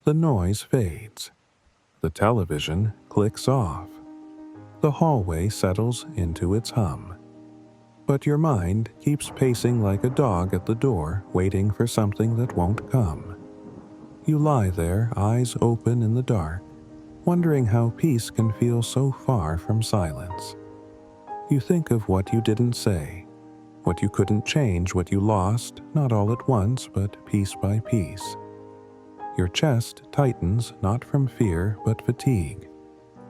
The noise fades. The television clicks off. The hallway settles into its hum. But your mind keeps pacing like a dog at the door, waiting for something that won't come. You lie there, eyes open in the dark, wondering how peace can feel so far from silence. You think of what you didn't say, what you couldn't change, what you lost, not all at once, but piece by piece. Your chest tightens not from fear, but fatigue,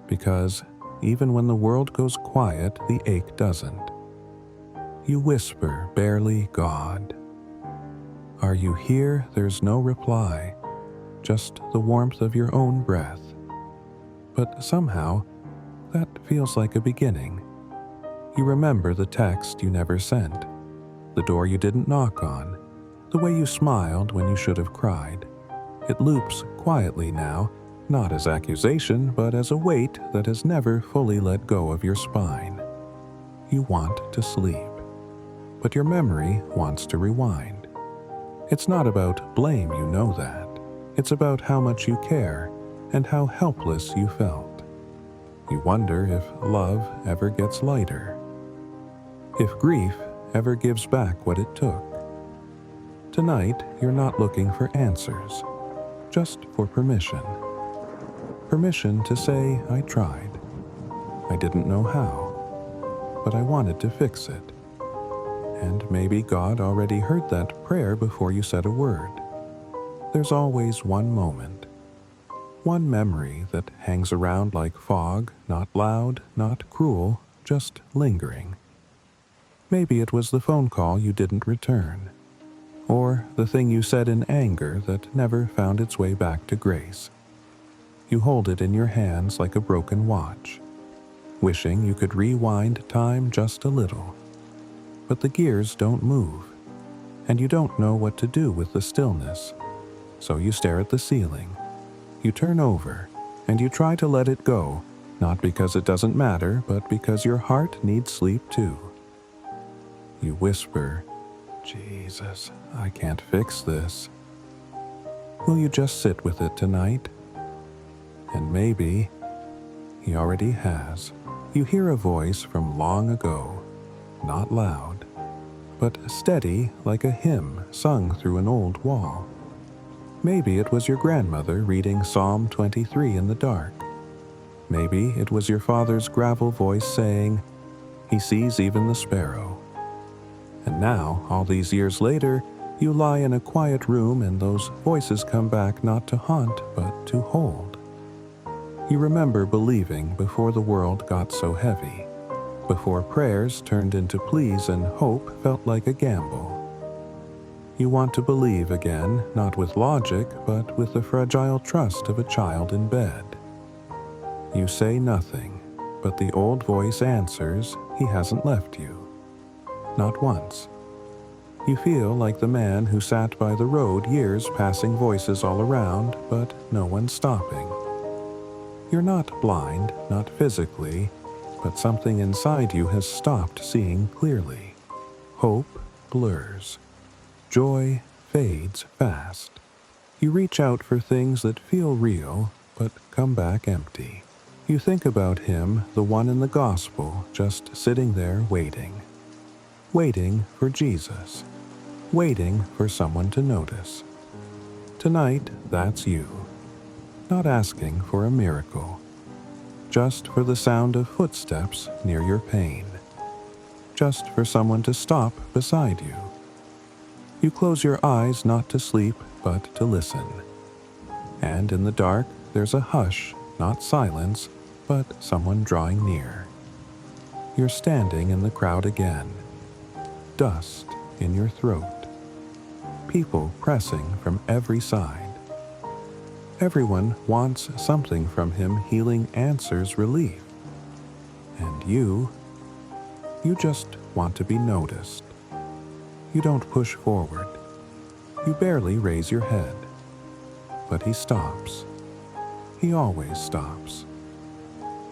because even when the world goes quiet, the ache doesn't. You whisper, barely, God. Are you here? There's no reply, just the warmth of your own breath. But somehow, that feels like a beginning. You remember the text you never sent, the door you didn't knock on, the way you smiled when you should have cried. It loops quietly now, not as accusation, but as a weight that has never fully let go of your spine. You want to sleep, but your memory wants to rewind. It's not about blame, you know that. It's about how much you care and how helpless you felt. You wonder if love ever gets lighter, if grief ever gives back what it took. Tonight, you're not looking for answers, just for permission. Permission to say, I tried. I didn't know how, but I wanted to fix it. And maybe God already heard that prayer before you said a word. There's always one moment, one memory that hangs around like fog, not loud, not cruel, just lingering. Maybe it was the phone call you didn't return, or the thing you said in anger that never found its way back to grace. You hold it in your hands like a broken watch, wishing you could rewind time just a little. But the gears don't move, and you don't know what to do with the stillness. So you stare at the ceiling. You turn over, and you try to let it go, not because it doesn't matter, but because your heart needs sleep too. You whisper, Jesus, I can't fix this. Will you just sit with it tonight? And maybe he already has. You hear a voice from long ago, not loud, but steady like a hymn sung through an old wall. Maybe it was your grandmother reading Psalm 23 in the dark. Maybe it was your father's gravel voice saying, He sees even the sparrow. And now, all these years later, you lie in a quiet room and those voices come back not to haunt, but to hold. You remember believing before the world got so heavy, before prayers turned into pleas and hope felt like a gamble. You want to believe again, not with logic, but with the fragile trust of a child in bed. You say nothing, but the old voice answers, He hasn't left you. Not once. You feel like the man who sat by the road years passing voices all around, but no one stopping. You're not blind, not physically, but something inside you has stopped seeing clearly. Hope blurs. Joy fades fast. You reach out for things that feel real, but come back empty. You think about Him, the one in the gospel, just sitting there waiting. Waiting for Jesus. Waiting for someone to notice. Tonight, that's you. Not asking for a miracle. Just for the sound of footsteps near your pain. Just for someone to stop beside you. You close your eyes not to sleep, but to listen. And in the dark, there's a hush, not silence, but someone drawing near. You're standing in the crowd again. Dust in your throat. People pressing from every side. Everyone wants something from Him, healing answers relief. And you just want to be noticed. You don't push forward. You barely raise your head. But He stops. He always stops.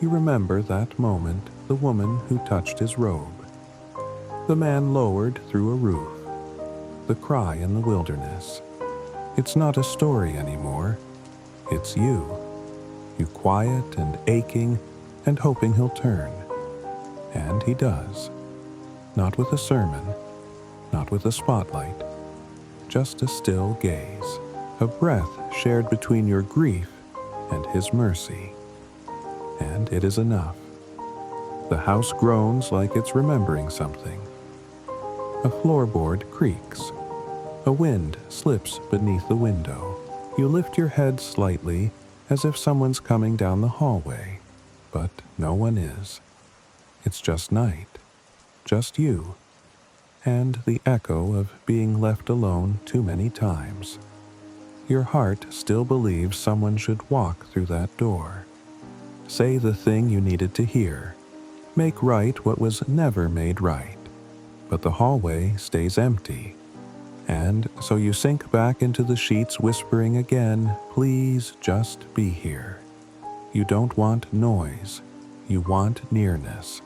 You remember that moment, the woman who touched His robe. The man lowered through a roof. The cry in the wilderness. It's not a story anymore. It's you. You quiet and aching and hoping he'll turn. And he does. Not with a sermon, not with a spotlight, just a still gaze, a breath shared between your grief and his mercy. And it is enough. The house groans like it's remembering something. A floorboard creaks. A wind slips beneath the window. You lift your head slightly as if someone's coming down the hallway, but no one is. It's just night, just you, and the echo of being left alone too many times. Your heart still believes someone should walk through that door. Say the thing you needed to hear. Make right what was never made right. But the hallway stays empty. And so you sink back into the sheets whispering again, please just be here. You don't want noise. You want nearness.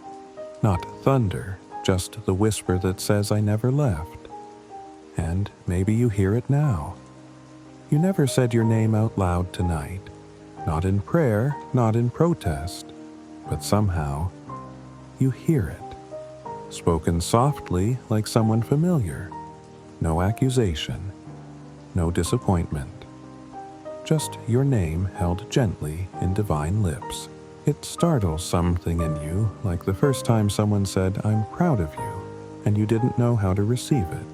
Not thunder, just the whisper that says I never left. And maybe you hear it now. You never said your name out loud tonight. Not in prayer, not in protest, but somehow you hear it. Spoken softly like someone familiar. No accusation, no disappointment. Just your name held gently in divine lips. It startles something in you like the first time someone said, I'm proud of you, and you didn't know how to receive it.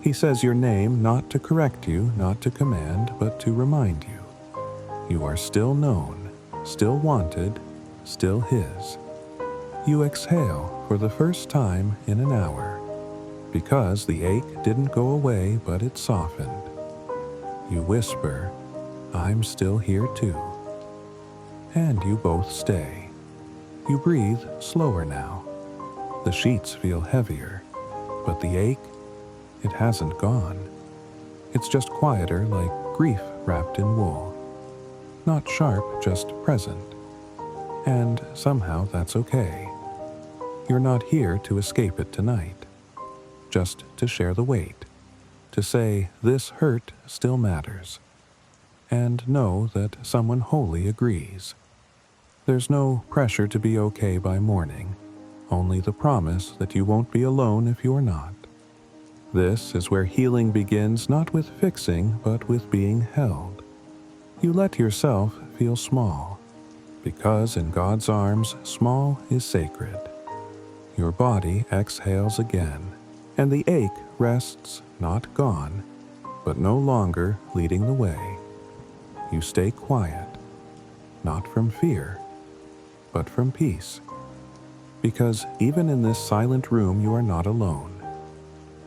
He says your name not to correct you, not to command, but to remind you. You are still known, still wanted, still his. You exhale for the first time in an hour, because the ache didn't go away, but it softened. You whisper, I'm still here too. And you both stay. You breathe slower now. The sheets feel heavier, but the ache, it hasn't gone. It's just quieter, like grief wrapped in wool. Not sharp, just present. And somehow that's okay. You're not here to escape it tonight. Just to share the weight. To say this hurt still matters. And know that someone wholly agrees. There's no pressure to be okay by morning. Only the promise that you won't be alone if you're not. This is where healing begins, not with fixing, but with being held. You let yourself feel small, because in God's arms, small is sacred. Your body exhales again, and the ache rests, not gone, but no longer leading the way. You stay quiet, not from fear, but from peace. Because even in this silent room, you are not alone.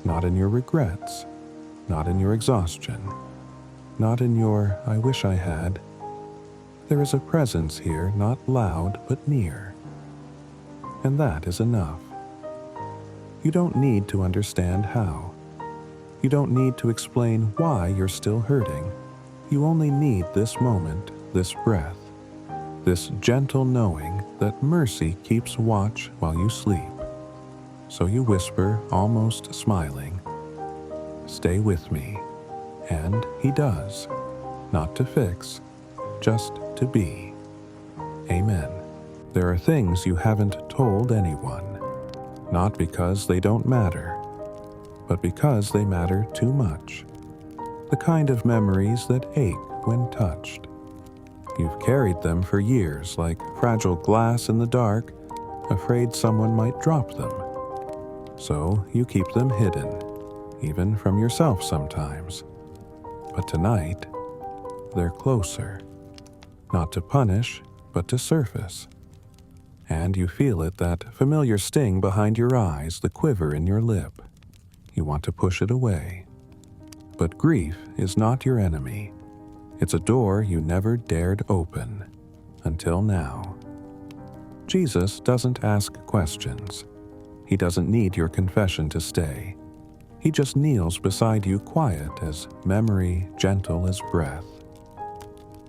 Not in your regrets, not in your exhaustion, not in your I wish I had. There is a presence here, not loud but near. And that is enough. You don't need to understand how. You don't need to explain why you're still hurting. You only need this moment, this breath, this gentle knowing that mercy keeps watch while you sleep. So you whisper, almost smiling, stay with me. And he does, not to fix, just to be. Amen. There are things you haven't told anyone, not because they don't matter, but because they matter too much. The kind of memories that ache when touched. You've carried them for years like fragile glass in the dark, afraid someone might drop them. So you keep them hidden, even from yourself sometimes. But tonight, they're closer. Not to punish, but to surface. And you feel it, that familiar sting behind your eyes, the quiver in your lip. You want to push it away. But grief is not your enemy. It's a door you never dared open, until now. Jesus doesn't ask questions. He doesn't need your confession to stay. He just kneels beside you, quiet as memory, gentle as breath.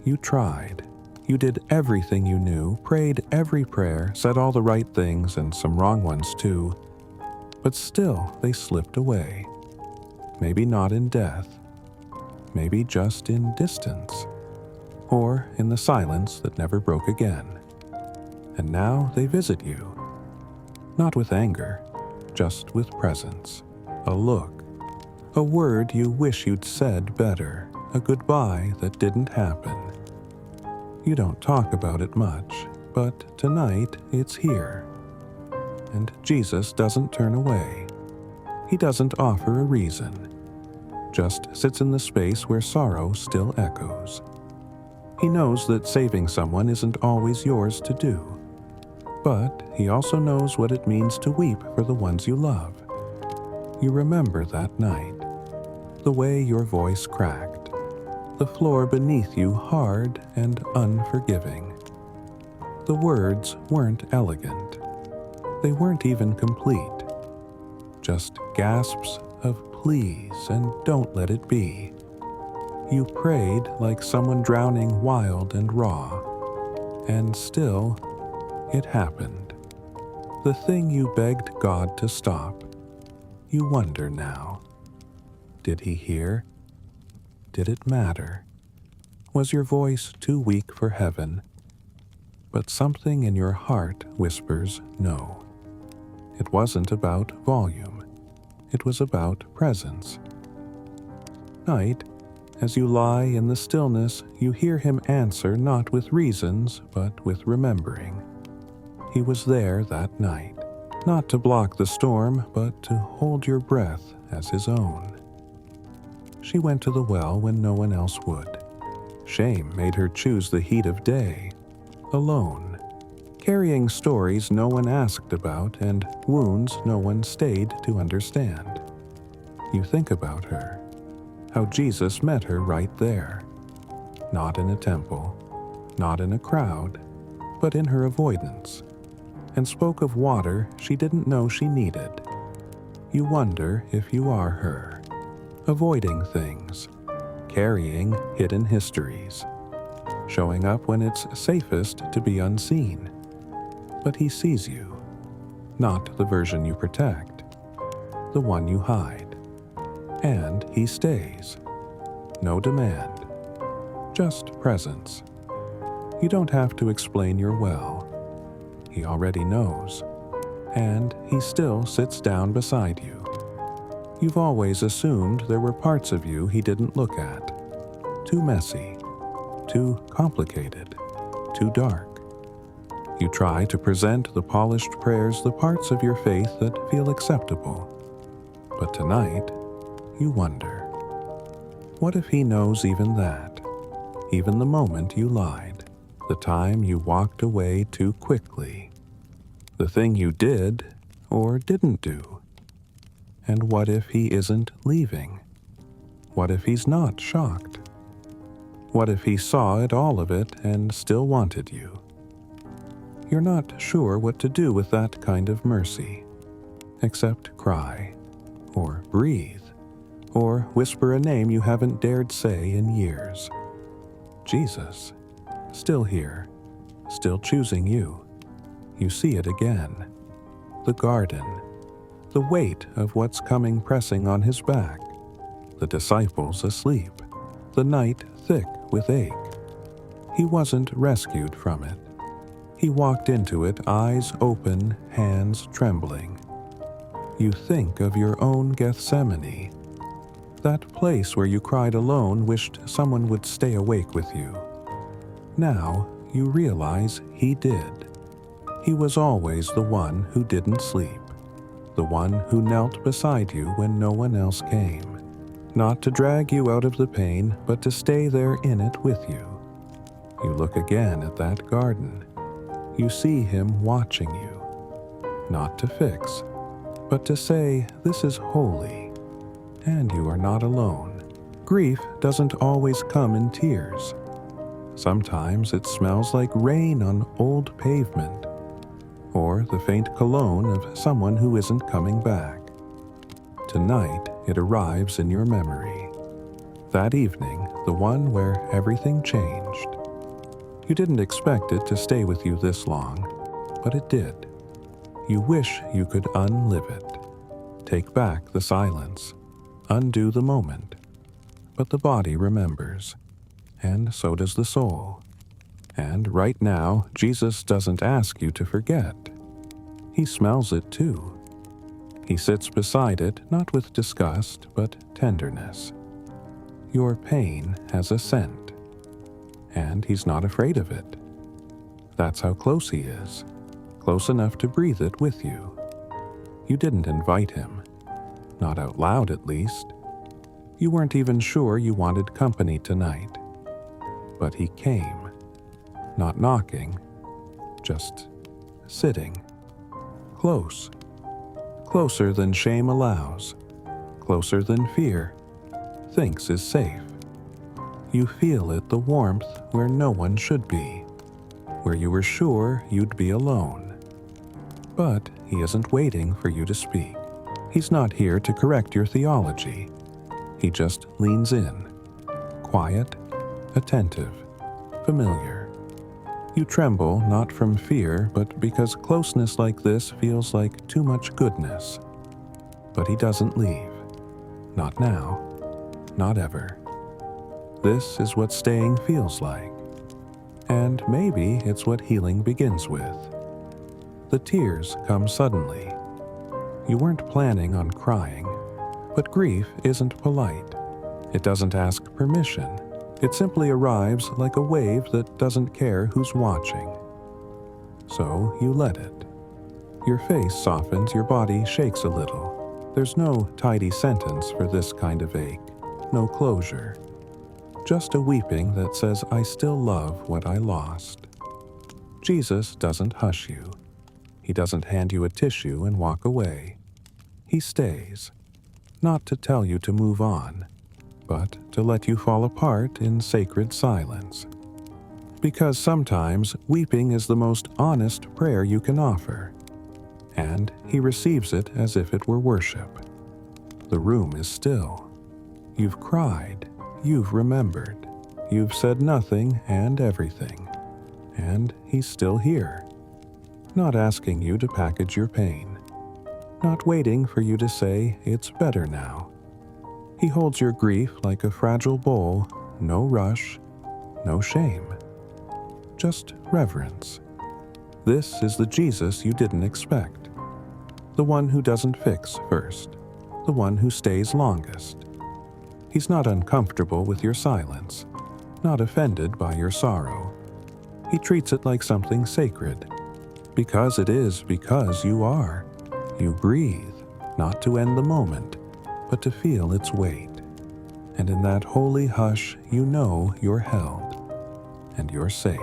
You tried. You did everything you knew, prayed every prayer, said all the right things and some wrong ones too. But still they slipped away. Maybe not in death. Maybe just in distance. or in the silence that never broke again. And now they visit you, not with anger, just with presence, a look, a word you wish you'd said better, a goodbye that didn't happen. You don't talk about it much, but tonight it's here. And Jesus doesn't turn away. He doesn't offer a reason, just sits in the space where sorrow still echoes. He knows that saving someone isn't always yours to do, but he also knows what it means to weep for the ones you love. You remember that night, the way your voice cracked, the floor beneath you hard and unforgiving. The words weren't elegant. They weren't even complete. Just gasps of please and don't let it be. You prayed like someone drowning wild and raw. And still, it happened. The thing you begged God to stop. You wonder now. Did he hear? Did it matter? Was your voice too weak for heaven? But something in your heart whispers no. It wasn't about volume. It was about presence. Night, as you lie in the stillness, you hear him answer not with reasons, but with remembering. He was there that night, not to block the storm, but to hold your breath as his own. She went to the well when no one else would. Shame made her choose the heat of day, alone, carrying stories no one asked about and wounds no one stayed to understand. You think about her, how Jesus met her right there, not in a temple, not in a crowd, but in her avoidance, and spoke of water she didn't know she needed. You wonder if you are her, avoiding things, carrying hidden histories, showing up when it's safest to be unseen. But he sees you, not the version you protect, the one you hide. And he stays. No demand, just presence. You don't have to explain your well. He already knows. And he still sits down beside you. You've always assumed there were parts of you he didn't look at. Too messy, too complicated, too dark. You try to present the polished prayers, the parts of your faith that feel acceptable. But tonight, you wonder, what if he knows even that? Even the moment you lied, the time you walked away too quickly, the thing you did or didn't do? And what if he isn't leaving? What if he's not shocked? What if he saw it, all of it, and still wanted you? You're not sure what to do with that kind of mercy, except cry, or breathe, or whisper a name you haven't dared say in years. Jesus, still here, still choosing you. You see it again. The garden, the weight of what's coming pressing on his back, the disciples asleep, the night thick with ache. He wasn't rescued from it. He walked into it, eyes open, hands trembling. You think of your own Gethsemane, that place where you cried alone, wished someone would stay awake with you. Now you realize he did. He was always the one who didn't sleep, the one who knelt beside you when no one else came, not to drag you out of the pain, but to stay there in it with you. You look again at that garden. You see him watching you, not to fix, but to say, this is holy, and you are not alone. Grief doesn't always come in tears. Sometimes it smells like rain on old pavement, or the faint cologne of someone who isn't coming back. Tonight it arrives in your memory. That evening, the one where everything changed. You didn't expect it to stay with you this long, but it did. You wish you could unlive it, take back the silence, undo the moment. But the body remembers, and so does the soul. And right now, Jesus doesn't ask you to forget. He smells it too. He sits beside it, not with disgust, but tenderness. Your pain has a scent, and he's not afraid of it. That's how close he is, close enough to breathe it with you. You didn't invite him, not out loud at least. You weren't even sure you wanted company tonight. But he came, not knocking, just sitting, close, closer than shame allows, closer than fear thinks is safe. You feel it, the warmth where no one should be, where you were sure you'd be alone. But he isn't waiting for you to speak. He's not here to correct your theology. He just leans in, quiet, attentive, familiar. You tremble not from fear, but because closeness like this feels like too much goodness. But he doesn't leave. Not now. Not ever. This is what staying feels like. And maybe it's what healing begins with. The tears come suddenly. You weren't planning on crying, but grief isn't polite. It doesn't ask permission. It simply arrives like a wave that doesn't care who's watching. So you let it. Your face softens, your body shakes a little. There's no tidy sentence for this kind of ache, no closure. Just a weeping that says, I still love what I lost. Jesus doesn't hush you. He doesn't hand you a tissue and walk away. He stays, not to tell you to move on, but to let you fall apart in sacred silence. Because sometimes weeping is the most honest prayer you can offer, and he receives it as if it were worship. The room is still. You've cried, you've remembered, you've said nothing and everything, and he's still here, not asking you to package your pain, not waiting for you to say it's better now. He holds your grief like a fragile bowl, no rush, no shame, just reverence. This is the Jesus you didn't expect, the one who doesn't fix first, the one who stays longest. He's not uncomfortable with your silence, not offended by your sorrow. He treats it like something sacred, because it is because you are. You breathe, not to end the moment, but to feel its weight. And in that holy hush, you know you're held, and you're safe.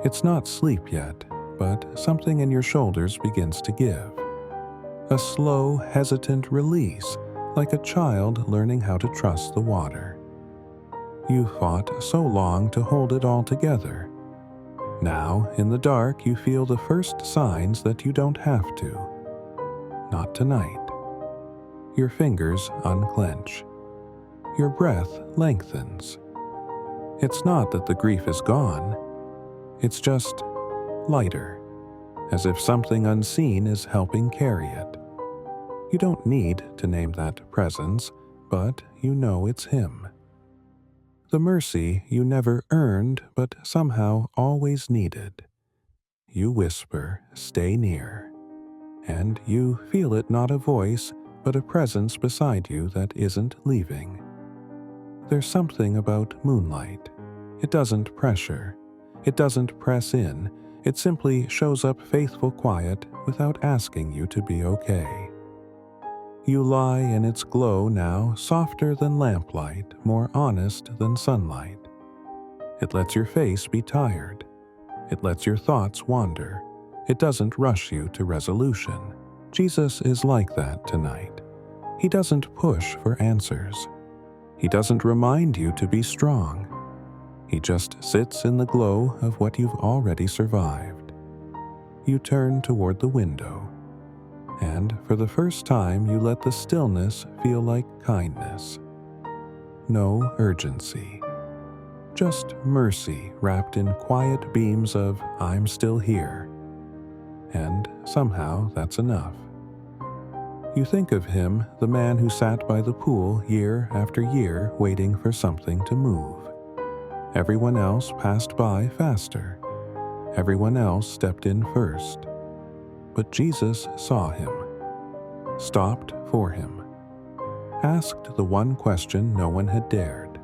It's not sleep yet, but something in your shoulders begins to give. A slow, hesitant release, like a child learning how to trust the water. You fought so long to hold it all together. Now, in the dark, you feel the first signs that you don't have to. Not tonight. Your fingers unclench. Your breath lengthens. It's not that the grief is gone. It's just lighter, as if something unseen is helping carry it. You don't need to name that presence, but you know it's him. The mercy you never earned, but somehow always needed. You whisper, stay near. And you feel it, not a voice, but a presence beside you that isn't leaving. There's something about moonlight. It doesn't pressure. It doesn't press in. It simply shows up faithful quiet without asking you to be okay. You lie in its glow now, softer than lamplight, more honest than sunlight. It lets your face be tired. It lets your thoughts wander. It doesn't rush you to resolution. Jesus is like that tonight. He doesn't push for answers. He doesn't remind you to be strong. He just sits in the glow of what you've already survived. You turn toward the window, and for the first time you let the stillness feel like kindness. No urgency. Just mercy wrapped in quiet beams of I'm still here. And somehow that's enough. You think of him, the man who sat by the pool year after year waiting for something to move. Everyone else passed by faster. Everyone else stepped in first. But Jesus saw him, stopped for him, asked the one question no one had dared.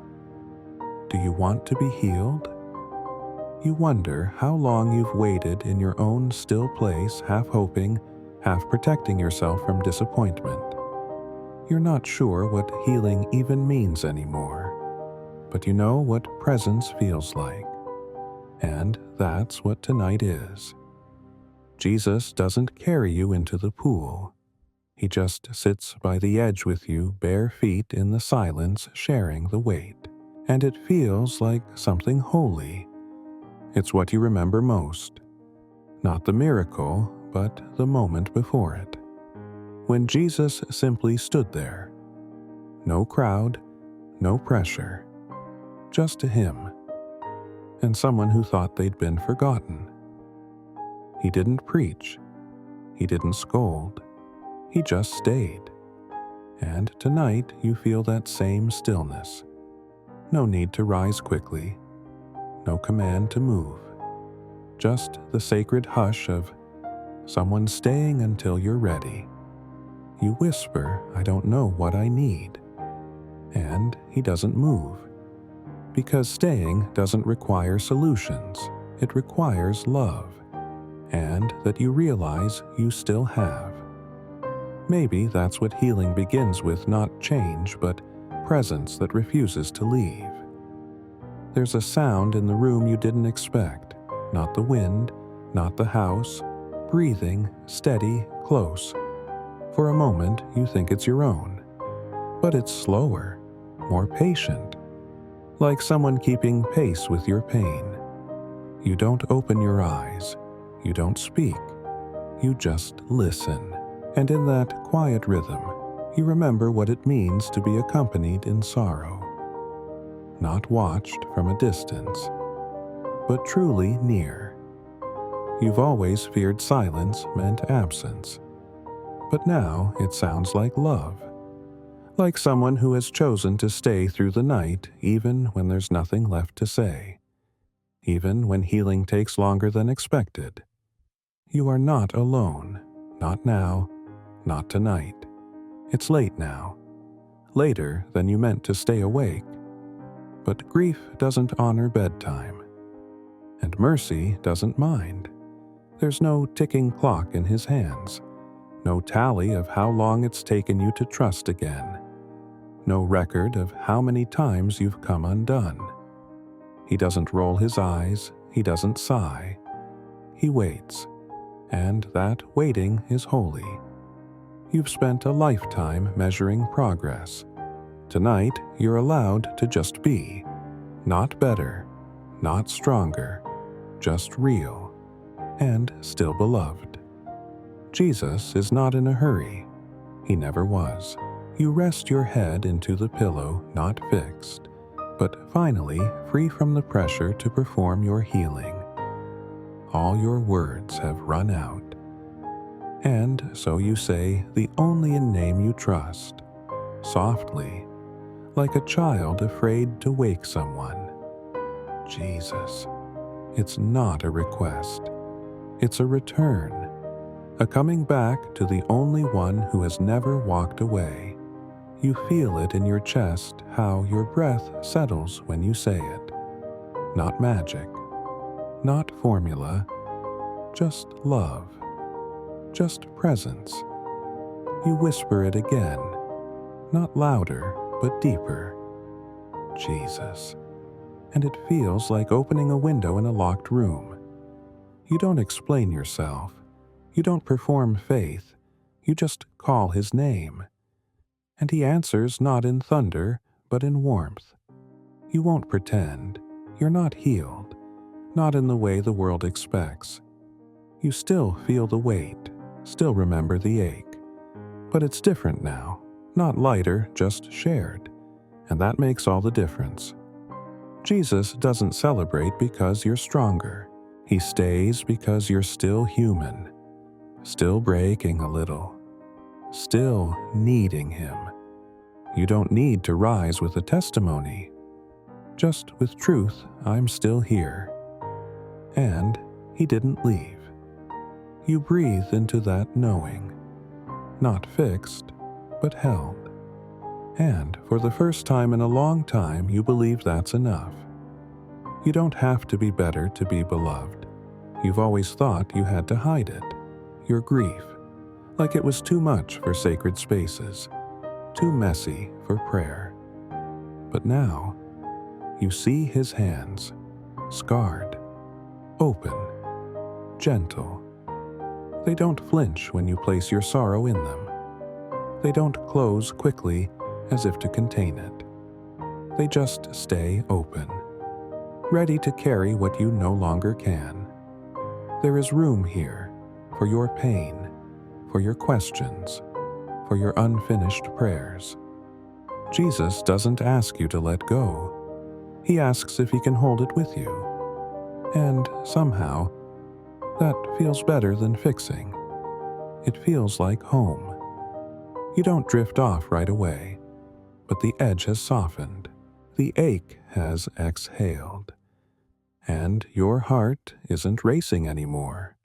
Do you want to be healed? You wonder how long you've waited in your own still place, half hoping, half protecting yourself from disappointment. You're not sure what healing even means anymore, but you know what presence feels like. And that's what tonight is. Jesus doesn't carry you into the pool. He just sits by the edge with you, bare feet in the silence, sharing the weight. And it feels like something holy. It's what you remember most. Not the miracle, but the moment before it. When Jesus simply stood there. No crowd, no pressure. Just him. And someone who thought they'd been forgotten. He didn't preach. He didn't scold. He just stayed. And tonight you feel that same stillness. No need to rise quickly. No command to move. Just the sacred hush of someone staying until you're ready. You whisper, I don't know what I need. And he doesn't move. Because staying doesn't require solutions. It requires love. And that you realize you still have. Maybe that's what healing begins with, not change, but presence that refuses to leave. There's a sound in the room you didn't expect. Not the wind, not the house. Breathing, steady, close. For a moment, you think it's your own. But it's slower, more patient. Like someone keeping pace with your pain. You don't open your eyes. You don't speak. You just listen. And in that quiet rhythm, you remember what it means to be accompanied in sorrow. Not watched from a distance, but truly near. You've always feared silence meant absence. But now it sounds like love. Like someone who has chosen to stay through the night even when there's nothing left to say. Even when healing takes longer than expected. You are not alone. Not now. Not tonight. It's late now. Later than you meant to stay awake. But grief doesn't honor bedtime. And mercy doesn't mind. There's no ticking clock in his hands. No tally of how long it's taken you to trust again. No record of how many times you've come undone. He doesn't roll his eyes. He doesn't sigh. He waits. And that waiting is holy. You've spent a lifetime measuring progress. Tonight, you're allowed to just be. Not better, not stronger, just real, and still beloved. Jesus is not in a hurry. He never was. You rest your head into the pillow, not fixed, but finally free from the pressure to perform your healing. All your words have run out. And so you say the only name you trust, softly, like a child afraid to wake someone. Jesus. It's not a request. It's a return, a coming back to the only one who has never walked away. You feel it in your chest how your breath settles when you say it. Not magic, not formula, just love. Just presence. You whisper it again, not louder, but deeper. Jesus. And it feels like opening a window in a locked room. You don't explain yourself. You don't perform faith. You just call his name. And he answers not in thunder, but in warmth. You won't pretend. You're not healed. Not in the way the world expects. You still feel the weight. Still remember the ache. But it's different now. Not lighter, just shared. And that makes all the difference. Jesus doesn't celebrate because you're stronger. He stays because you're still human. Still breaking a little. Still needing him. You don't need to rise with a testimony. just with truth, I'm still here. And he didn't leave. You breathe into that knowing, not fixed, but held. And for the first time in a long time, you believe that's enough. You don't have to be better to be beloved. You've always thought you had to hide it, your grief, like it was too much for sacred spaces, too messy for prayer. But now, you see his hands, scarred, open, gentle. They don't flinch when you place your sorrow in them. They don't close quickly as if to contain it. They just stay open, ready to carry what you no longer can. There is room here for your pain, for your questions, for your unfinished prayers. Jesus doesn't ask you to let go. He asks if he can hold it with you. And somehow, that feels better than fixing. It feels like home. You don't drift off right away, but the edge has softened. The ache has exhaled. And your heart isn't racing anymore.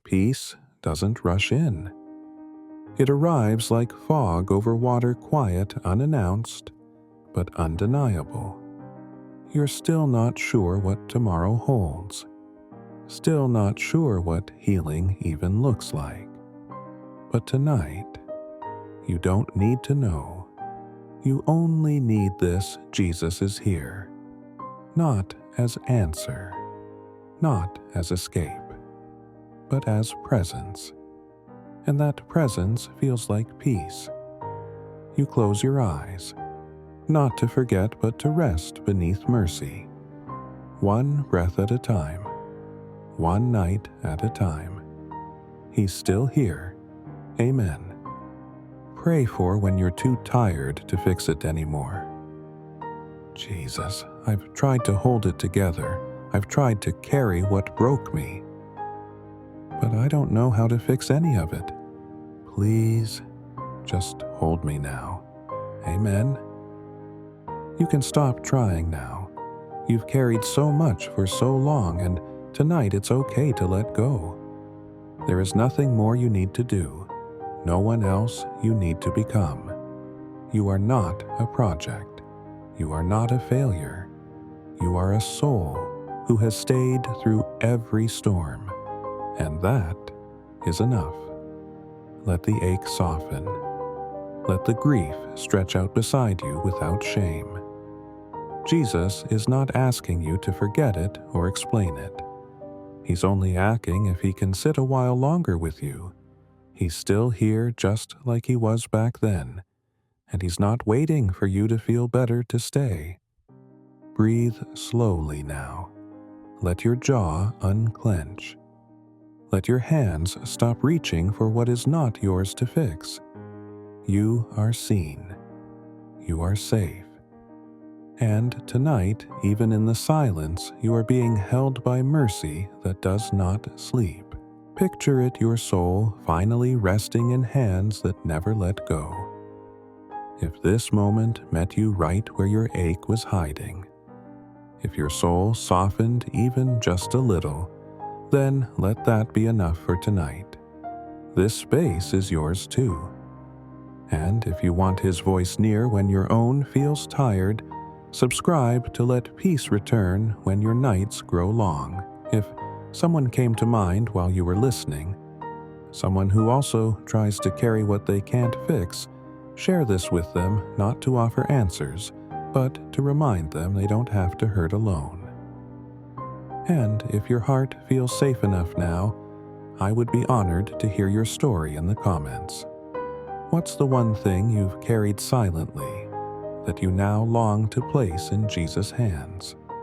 Peace doesn't rush in. It arrives like fog over water, quiet, unannounced, but undeniable. You're still not sure what tomorrow holds. Still not sure what healing even looks like. But tonight, you don't need to know. You only need this: Jesus is here. Not as answer, not as escape, but as presence. And that presence feels like peace. You close your eyes, not to forget but to rest beneath mercy. One breath at a time, one night at a time. He's still here. Amen. Pray for when you're too tired to fix it anymore. Jesus, I've tried to hold it together. I've tried to carry what broke me. But I don't know how to fix any of it. Please, just hold me now. Amen. You can stop trying now. You've carried so much for so long, and tonight it's okay to let go. There is nothing more you need to do. No one else you need to become. You are not a project. You are not a failure. You are a soul who has stayed through every storm, and that is enough. Let the ache soften. Let the grief stretch out beside you without shame. Jesus is not asking you to forget it or explain it. He's only asking if he can sit a while longer with you. He's still here just like he was back then, and he's not waiting for you to feel better to stay. Breathe slowly now. Let your jaw unclench. Let your hands stop reaching for what is not yours to fix. You are seen. You are safe. And tonight, even in the silence, you are being held by mercy that does not sleep. Picture it, your soul finally resting in hands that never let go. If this moment met you right where your ache was hiding, if your soul softened even just a little, then let that be enough for tonight. This space is yours too. And if you want his voice near when your own feels tired, subscribe to let peace return when your nights grow long. If someone came to mind while you were listening, someone who also tries to carry what they can't fix, share this with them, not to offer answers, but to remind them they don't have to hurt alone. And if your heart feels safe enough now, I would be honored to hear your story in the comments. What's the one thing you've carried silently that you now long to place in Jesus' hands?